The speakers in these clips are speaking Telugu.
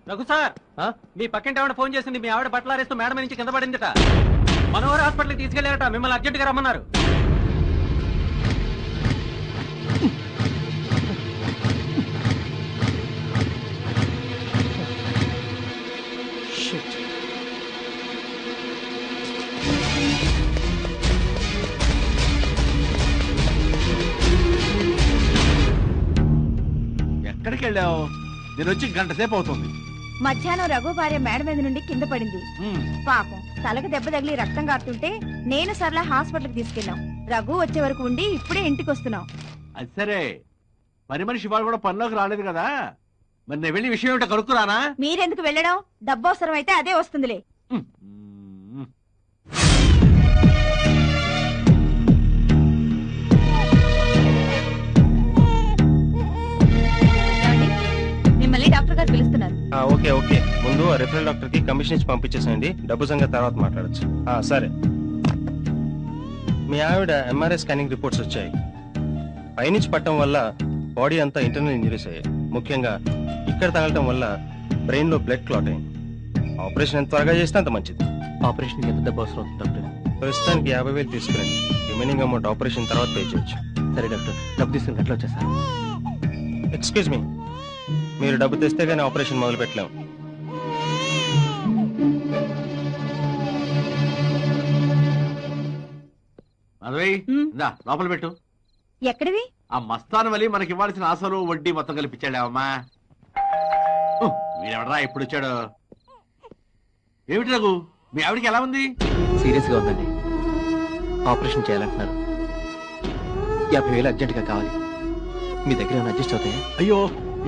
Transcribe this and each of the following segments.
రఘు సార్, మీ పక్కింటి ఆవిడ ఫోన్ చేసింది. మీ ఆవిడ బట్టలారేస్తూ మేడం నుంచి కింద పడిందట. మనోహర్ హాస్పిటల్కి తీసుకెళ్లారట. మిమ్మల్ని అర్జెంట్ గా రమ్మన్నారు. ఎక్కడికి వెళ్ళావు? నేను వచ్చి గంట సేపు అవుతుంది. మధ్యాహ్నం రఘు భార్య మేడ మీద నుండి కింద పడింది. పాపం తలకు దెబ్బ తగిలి రక్తం కారుతుంటే నేను సరళ హాస్పిటల్కి తీసుకెళ్ళాం. రఘు వచ్చే వరకు ఉండి ఇప్పుడే ఇంటికి వస్తున్నాం. అది సరే, పని మనిషి వాళ్ళు కూడా పనిలోకి రాలేదు కదా. మరి నేను వెళ్ళి విషయం ఏమిటో కనుక్కురానా? మీరెందుకు వెళ్ళడం? డబ్బు అవసరం అయితే అదే వస్తుందిలే. మిమ్మల్ని డాక్టర్ గారు పిలుస్తున్నారు. ఓకే ఓకే, ముందు రిఫరల్ డాక్టర్ కి కమిషన్ ఇచ్చి పంపించేసేయండి. డబ్బు సంగతి తర్వాత మాట్లాడచ్చు. సరే, మీ ఆవిడ ఎంఆర్ఐ స్కానింగ్ రిపోర్ట్స్ వచ్చాయి. పైనుంచి పట్టడం వల్ల బాడీ అంతా ఇంటర్నల్ ఇంజరీస్ అయ్యాయి. ముఖ్యంగా ఇక్కడ తగలటం వల్ల బ్రెయిన్ లో బ్లడ్ క్లాట్ అయింది. ఆపరేషన్ ఎంత త్వరగా చేస్తే అంత మంచిది. ఆపరేషన్ ఎంత డబ్బు అవసరం అవుతుంది డాక్టర్? ప్రస్తుతానికి 50,000 తీసుకురండి. రిమైనింగ్ అమౌంట్ ఆపరేషన్ తర్వాత పే చేయొచ్చు. సరే డాక్టర్, డబ్బు తీసుకుని ఎట్లా వచ్చేసాను? ఎక్స్క్యూజ్ మీ, మీరు డబ్బు తెస్తే గానీ ఆపరేషన్ మొదలు పెట్టలేము. లోపల పెట్టు. ఎక్కడివి? ఆ మస్తాన్ వలి మనకి ఇవ్వాల్సిన అసలు వడ్డీ మొత్తం కలిపించాడావమ్మా. వీడెవడరా ఎప్పుడు వచ్చాడు? ఏమిటి రఘు, మీ ఆవిడికి ఎలా ఉంది? సీరియస్ గా ఉందండి. ఆపరేషన్ చేయాలంటున్నారు. 50,000 అర్జెంట్ గా కావాలి. మీ దగ్గర ఏమైనా అడ్జస్ట్ అవుతాయా? అయ్యో,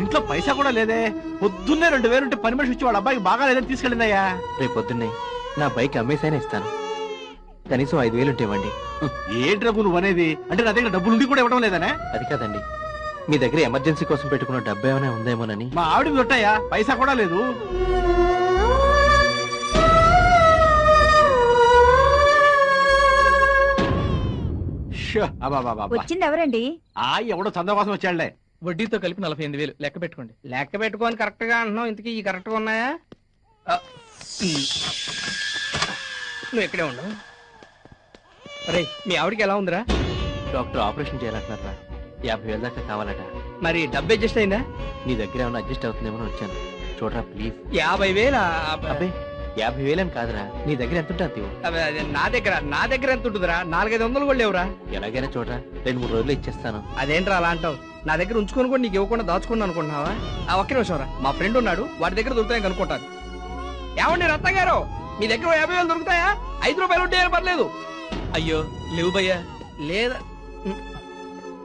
ఇంట్లో పైసా కూడా లేదే. పొద్దున్నే 2,000 ఉంటే పని మనిషి వచ్చి వాళ్ళ అబ్బాయికి బాగా లేదని తీసుకెళ్ళిందయ్యా. రేపు పొద్దున్నే నా బైక్ అమ్మేసైనా ఇస్తాను. కనీసం 5,000 ఉంటే ఇవ్వండి. ఏంటి రఘు నువ్వు అనేది? అంటే నా దగ్గర డబ్బులు ఉండి కూడా ఇవ్వడం లేదనే? అది కాదండి, మీ దగ్గర ఎమర్జెన్సీ కోసం పెట్టుకున్న డబ్బు ఏమైనా ఉందేమోనని. మా ఆవిడకి దొట్టాయా, పైసా కూడా లేదు. వచ్చింది ఎవరండి? ఎవడో చందా కోసం వచ్చాడులే. వడ్డీతో కలిపి 48,000 లెక్క పెట్టుకోండి. లెక్క పెట్టుకొని కరెక్ట్ గా అంటున్నావు. ఇంతకీ ఈ కరెక్ట్ గా ఉన్నాయా? నువ్వు ఇక్కడే ఉండవు. అరే, మీ ఆవిడకి ఎలా ఉందిరా? Doctor operation చేయాలంటున్నారా? 50,000 దాకా కావాలట. మరి డబ్బు అడ్జస్ట్ అయిందా? నీ దగ్గర ఏమైనా అడ్జస్ట్ అవుతుందేమో వచ్చాను. చూడరా ప్లీజ్. 50,000? అబ్బే, 50,000 అని కాదురా. నీ దగ్గర ఎంత ఉంటుంది? నా దగ్గర ఎంత ఉంటుందిరా? 400-500 కూడా లేవురా. ఎలాగైనా చూడరా, 2-3 రోజులు ఇచ్చేస్తాను. అదేంట్రా అలా అంటావు? నా దగ్గర ఉంచుకొని కూడా నీకు ఇవ్వకుండా దాచుకున్నా అనుకుంటున్నావా? ఒక్క నిమిషం రా, మా ఫ్రెండ్ ఉన్నాడు, వాడి దగ్గర దొరుకుతాయని కనుక్కుంటాను. ఏమండి రత్న గారు, మీ దగ్గర 50,000 దొరుకుతాయా? 5 రూపాయలు ఉంటే పర్లేదు. అయ్యో లేవు భయ్యా. లేదా?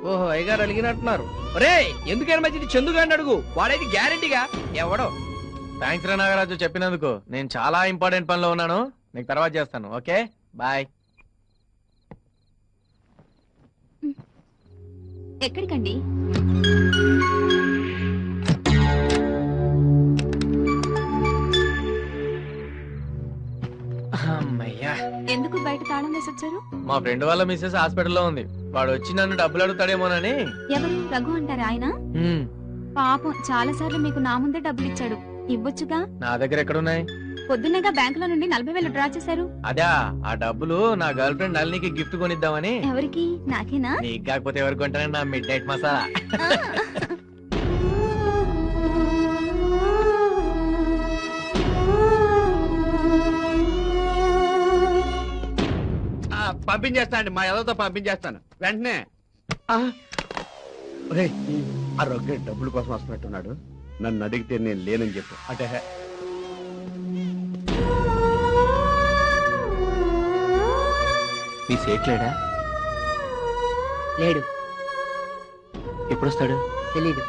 ఓహో, అయ్యగారు అడిగినట్టున్నారు. ఒరే, ఎందుకైనా మంచిది చందుగాడిని అడుగు, వాడైతే గ్యారెంటీగా ఎవడో. థ్యాంక్స్ రా నాగరాజు చెప్పినందుకు. నేను చాలా ఇంపార్టెంట్ పనిలో ఉన్నాను. నీకు తర్వాత చేస్తాను. Okay bye. ఎక్కడికండి? ఎందుకు బయట తాళం వేసి వచ్చారు? మా ఫ్రెండ్ వాళ్ళ మిస్సెస్ హాస్పిటల్లో ఉంది. వాడు వచ్చి నన్ను డబ్బులు అడుగుతాడేమోనని. ఎవరు? రఘు అంటారా ఆయన? పాపం చాలా సార్లు మీకు నా ముందే డబ్బులు ఇచ్చాడు. ఇవ్వొచ్చుగా. నా దగ్గర ఎక్కడున్నాయి? పొద్దున్నగా బ్యాంకులో నుండి 40,000 డ్రా చేశారు. అదా, ఆ డబ్బులు నా గర్ల్ ఫ్రెండ్ నళినికి గిఫ్ట్ కొనిద్దామని. ఎవరికి? నాకేనా? నీకు కాకపోతే ఎవరికి కొంటానే నా మిడ్ నైట్ మసాలా. పంపించేస్తానండి, మా ఎవరితో పంపించేస్తాను వెంటనే. ఆ రొగ్గ డబ్బుల కోసం వస్తున్నట్టున్నాడు. నన్ను అడిగితే నేను లేనని చెప్పు. అంటే మీ సేట్ లేడా? లేడు. ఎప్పుడు వస్తాడు? తెలీదు.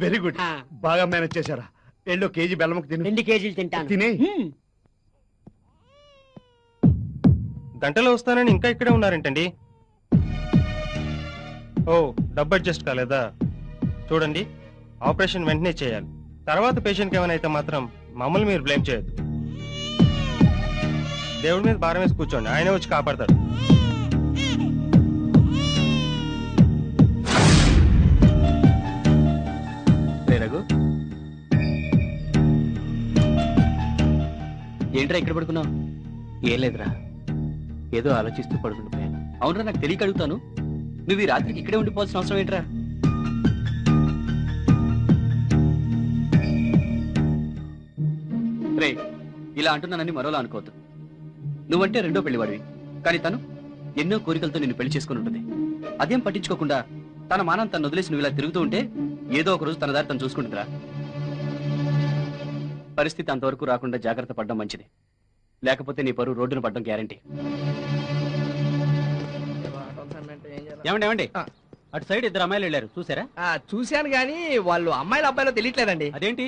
వెరీ గుడ్, బాగా మేనేజ్ చేశారా. 2 కేజీ బెల్లముకు తిను. 2 కేజీలు తింటాను. తినే. గంటలో వస్తానని ఇంకా ఇక్కడే ఉన్నారేంటండి? ఓ, డబ్బు అడ్జస్ట్ కాలేదా? చూడండి, ఆపరేషన్ వెంటనే చేయాలి. తర్వాత పేషెంట్కి ఏమైనా అయితే మాత్రం మమ్మల్ని మీరు బ్లేమ్ చేయొద్దు. దేవుడి మీద భారం వేసి కూర్చోండి, ఆయనే వచ్చి కాపాడతాడు. రే రఘు, ఏంట్రా ఇక్కడ పడుకున్నావు? ఏం లేదురా, ఏదో ఆలోచిస్తూ పడుకుండిపోయాను. అవునరా, నాకు తెలియక అడుగుతాను, నువ్వు ఈ రాత్రికి ఇక్కడే ఉండిపోవాల్సిన అవసరం ఏంట్రా? రే, ఇలా అంటున్నానని మరోలా అనుకోవద్దు. నువ్వంటే రెండో పెళ్లివాడివి, కానీ తను ఎన్నో కోరికలతో నిన్ను పెళ్లి చేసుకుని ఉంటుంది. అదేం పట్టించుకోకుండా తన మానం తను వదిలేసి నువ్వు ఇలా తిరుగుతూ ఉంటే ఏదో ఒక రోజు తన దారి తను చూసుకుంటుందిరా. పరిస్థితి అంతవరకు రాకుండా జాగ్రత్త పడడం మంచిది, లేకపోతే నీ పరువు రోడ్డున పడడం గ్యారంటీ. ఏమండి, అటు సైడ్ ఇద్దరు అమ్మాయిలు వెళ్ళారు, చూసారా? చూశాను గానీ వాళ్ళు అమ్మాయిలు అబ్బాయిలో తెలియట్లేదండి. అదేంటి,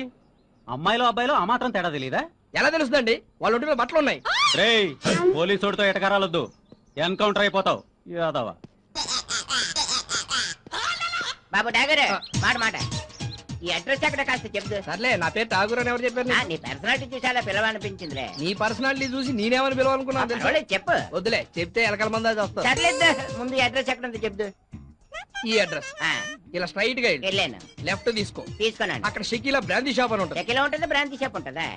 అమ్మాయిలో అబ్బాయిలో ఆ మాత్రం తేడా తెలీదా? ఎలా తెలుస్తుందండి? వాళ్ళ ఒంటి మీద బట్టలు ఉన్నాయి. రేయ్, పోలీసుడితో ఎటకారాలొద్దు, ఎన్కౌంటర్ అయిపోతావు యాదవ. బాబు డాగర్, మాట ఈ అడ్రస్ ఎక్కడ కాస్త చెప్దు. సర్లే, నా పేరు ఠాగూర్ అని ఎవరు చెప్పారు? నీ పర్సనాలిటీ చూసి అలా పిలవనిపించిందిలే. నీ పర్సనాలిటీ చూసి నేనేమని పిలవాలనుకున్నాను తెలుసా? చెప్పు. వద్దులే, చెప్తే ఎలకల మంది వస్తారు. సర్లేదు, ముందు ఈ అడ్రస్ ఎక్కడ ఉందో చెప్దు. ఈ అడ్రస్ ఇలా స్ట్రైట్ గా వెళ్ళాను, లెఫ్ట్ తీసుకో. తీసుకున్నాను. అక్కడ షకీలా బ్రాందీ షాప్ అని ఉంటుంది. ఎక్కడ ఉంటుందా? బ్రాంతి షాప్ ఉంటుందా?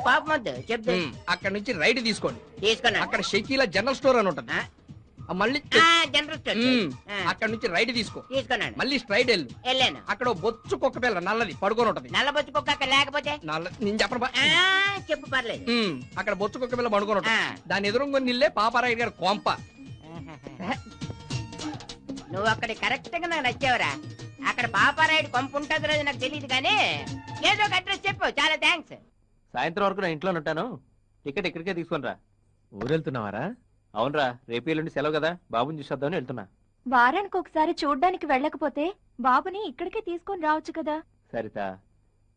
పాప వద్దు, చెప్దు. అక్కడ నుంచి రైట్ తీసుకోండి. తీసుకున్నాను. అక్కడ షకీలా జనరల్ స్టోర్ అని ఉంటుంది. మళ్ళీ జనరల్ స్టోర్. అక్కడ నుంచి రైట్ తీసుకో. తీసుకున్నాను. మళ్ళీ స్ట్రైట్ వెళ్ళు. వెళ్ళాను. అక్కడ బొచ్చు కుక్క పిల్ల నల్లది పడుకొని ఉంటది. నల్ల బొచ్చు కుక్క అక్కడ లేకపోతే నేను చెప్పను. చెప్పు, పర్లేదు. అక్కడ బొచ్చు కుక్క పిల్ల పడుకొని ఉంటది. దాని ఎదురుగా నిల్లే పాపారాయుడు గారు కొంప. నువ్వు అక్కడ కరెక్ట్ గా నాకు నచ్చావురా. అక్కడ పాపారాయుడు కొంప ఉంటుంది రోజు నాకు తెలియదు కానీ ఏదో ఒక అడ్రస్ చెప్పు. చాలా థ్యాంక్స్. సాయంత్రం వరకు నా ఇంట్లో ఉంటాను, టికెట్ ఇక్కడికే తీసుకుని రా. ఊరెళ్తున్నావారా? అవునరా, రేపు ఎల్లుండి సెలవు కదా, బాబుని చూసేద్దామని వెళ్తున్నా. వారానికి ఒకసారి చూడ్డానికి వెళ్ళకపోతే బాబుని ఇక్కడికే తీసుకొని రావచ్చు కదా. సరితా,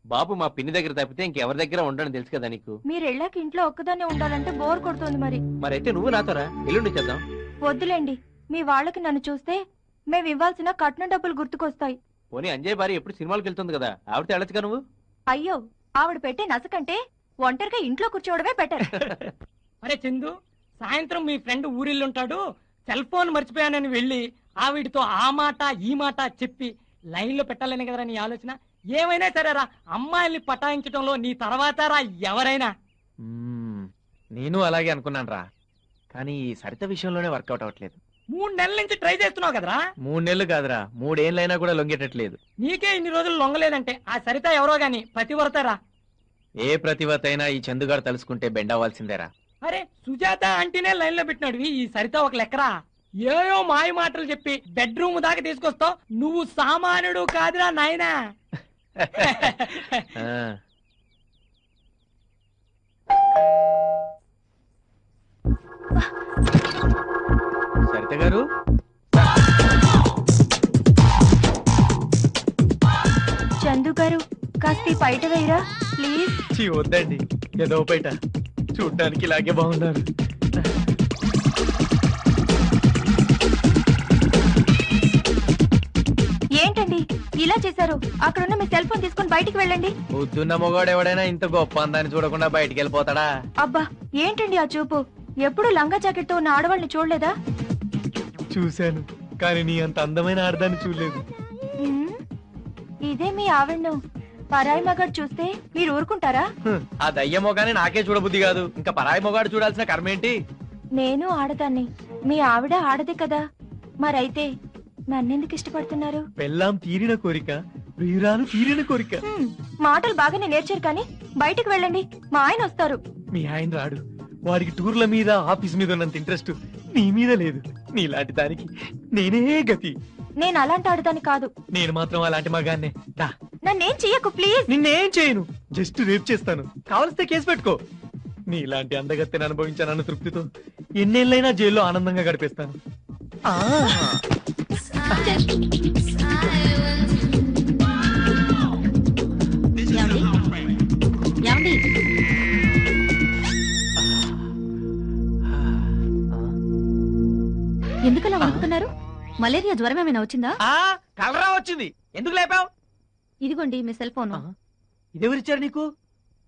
బాబు మా పిన్ని దగ్గర తప్పితే ఇంకెవరి దగ్గర ఉండని తెలుసు కదా నీకు. మీరు వెళ్ళాక ఇంట్లో ఒక్కదాన్నే ఉండాలంటే బోర్ కొడుతుంది. మరైతే నువ్వు నాతోరా, ఎల్లుండి చేద్దాం. వద్దులేండి, మీ వాళ్ళకి నన్ను చూస్తే మేము ఇవ్వాల్సిన కట్నం డబ్బులు గుర్తుకొస్తాయి. పోనీ అంజయ్ భార్య ఎప్పుడు సినిమాలకు వెళ్తుంది కదా, ఆవిడతో వెళ్ళొచ్చుగా నువ్వు. అయ్యో, ఆవిడ పెట్టే నసకంటే ఒంటరిగా ఇంట్లో కూర్చోవడమే బెటర్. అరే చందు, సాయంత్రం మీ ఫ్రెండ్ ఊరిల్లుంటాడు, సెల్ ఫోన్ మర్చిపోయానని వెళ్ళి ఆవిడితో ఆ మాట ఈ మాట చెప్పి లైన్ లో పెట్టాలని కదరా నీ ఆలోచన. ఏమైనా సరేరా, అమ్మాయిల్ని పటాయించడంలో నీ తర్వాత రా ఎవరైనా. నేను అలాగే అనుకున్నాను రా, కానీ ఈ సరిత విషయంలోనే వర్కౌట్ అవ్వట్లేదు. 3 నెలల నుంచి ట్రై చేస్తున్నావు కదరా. 3 నెలలు కాదురా, 3 ఏళ్ళైనా కూడా లొంగేటట్లేదు. నీకే ఇన్ని రోజులు లొంగలేదంటే ఆ సరిత ఎవరో గాని పతివ్రతరా. ఏ ప్రతివత అయినా ఈ చందుగాడు తలుసుకుంటే బెండ్ అవ్వాల్సిందేరా. అరే సుజాత అంటేనే లైన్ లో పెట్టినాడు, ఈ సరిత ఒక లెక్కరా. ఏయో మాయ మాటలు చెప్పి బెడ్రూమ్ దాకా తీసుకొస్తావు. నువ్వు సామాన్యుడు కాదురా నాయనా. సరిత గారు, చందు గారు, కాస్త ఈ బయట వేయరా ప్లీజ్. వద్దండి, ఏదో బయట చూడ్డానికి ఇలాగే బాగున్నారు. ఏంటండి ఇలా చేశారు? అక్కడున్న మీ సెల్ ఫోన్ తీసుకొని బయటికి వెళ్ళండి. పొద్దున్న మొగాడు ఎవడైనా ఇంత గొప్ప అందాన్ని చూడకుండా బయటికి వెళ్ళిపోతాడా? అబ్బా, ఏంటండి ఆ చూపు? ఎప్పుడు లంగా జాకెట్ తో ఉన్న ఆడవాళ్ళని చూడలేదా? చూశాను, కానీ నీ అంత అందమైన ఆడదాన్ని చూడలేదు. ఇదే మీ ఆవిడను పరాయి మగాడు చూస్తే మీరు ఊరుకుంటారా? ఆ దయ్య మొగాని నాకే చూడబుద్ధి కాదు, ఇంకా పరాయి మొగాడు చూడాల్సిన కర్మేంటి? నేను ఆడదాన్ని, మీ ఆవిడ ఆడదే కదా, మరైతే నన్నెందుకు ఇష్టపడుతున్నారు? పెళ్ళాం తీరిన కోరిక, ప్రియురాలు తీరిన కోరిక. మాటలు బాగానే నేర్చారు కానీ బయటికి వెళ్ళండి, మా ఆయన వస్తారు. మీ ఆయన రాడు, వాడికి టూర్ల మీద ఆఫీస్ మీద ఉన్నంత ఇంట్రెస్ట్ నీ మీద లేదు. నీలాంటి దానికి నేనే గతి. నేను అలాంటి ఆడదాన్ని కాదు. నేను మాత్రం అలాంటి మగాన్నే. నన్నేం చెయ్యకు ప్లీజ్. నిన్నేం చేయను, జస్ట్ రేప్ చేస్తాను, కావలిస్తే కేసు పెట్టుకో. నీలాంటి అందగత్తెని అనుభవించానన్న తృప్తితో ఎన్నేళ్ళైనా జైల్లో ఆనందంగా గడిపేస్తాను. ఎందుకలా వణుకుతున్నారు? మలేరియా జ్వరం ఏమైనా వచ్చిందా? కలరా వచ్చింది, ఎందుకు లేపావు? ఇదిగోండి మీ సెల్ ఫోన్. ఇదెవరిచ్చారు నీకు?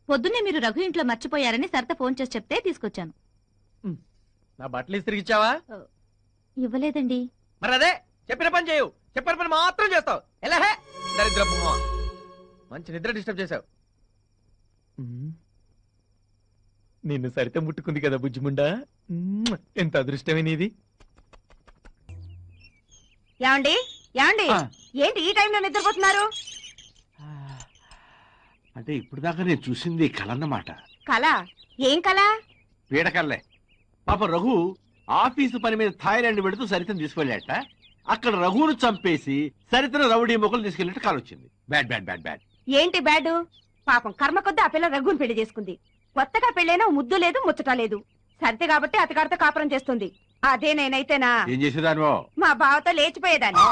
పొద్దున్నే మీరు రఘు ఇంట్లో మర్చిపోయారని సరిత ఫోన్ చేసి చెప్తే తీసుకొచ్చాను. నా బట్టలు ఇస్త్రీకి ఇచ్చావా? ఇవ్వలేదండి. మరి అదే చెప్పిన పని చేయు, చెప్పిన పని మాత్రం చేస్తావు. ఎలా హే దరిద్రపు మొహమా. మంచి నిద్ర డిస్టర్బ్ చేసావు. నిన్ను సరిత ముట్టుకుంది కదా బుజ్జిముండా, ఎంత అదృష్టమే నీది. ఏమండి ఏమండి, ఏంటి ఈ టైంలో నిద్రపోతున్నారు? అంటే ఇప్పుడు దాకా నేను చూసింది కలన్నమాట. కళ? ఏం కళ? పీడకల్లే. పాప రఘు ఆఫీసు పని మీద థాయిలాండ్ వెళుతూ సరితను తీసుకెళ్ళాట. అక్కడ రఘును చంపేసి సరితను రౌడీ మొక్కలు తీసుకెళ్ళినట్టు కాల్ వచ్చింది. Bad bad bad bad. ఏంటి బ్యాడు? పాపం కర్మ కొద్ది ఆ పిల్ల రఘుని పెళ్లి చేసుకుంది. కొత్తగా పెళ్ళైనా ముద్దు లేదు ముచ్చట లేదు. సరితే కాబట్టి అతగారితో కాపురం చేస్తుంది. అదే నేనైతేనా ఏం చేసేదానివో? మా బావతో లేచిపోయేదాన్ని.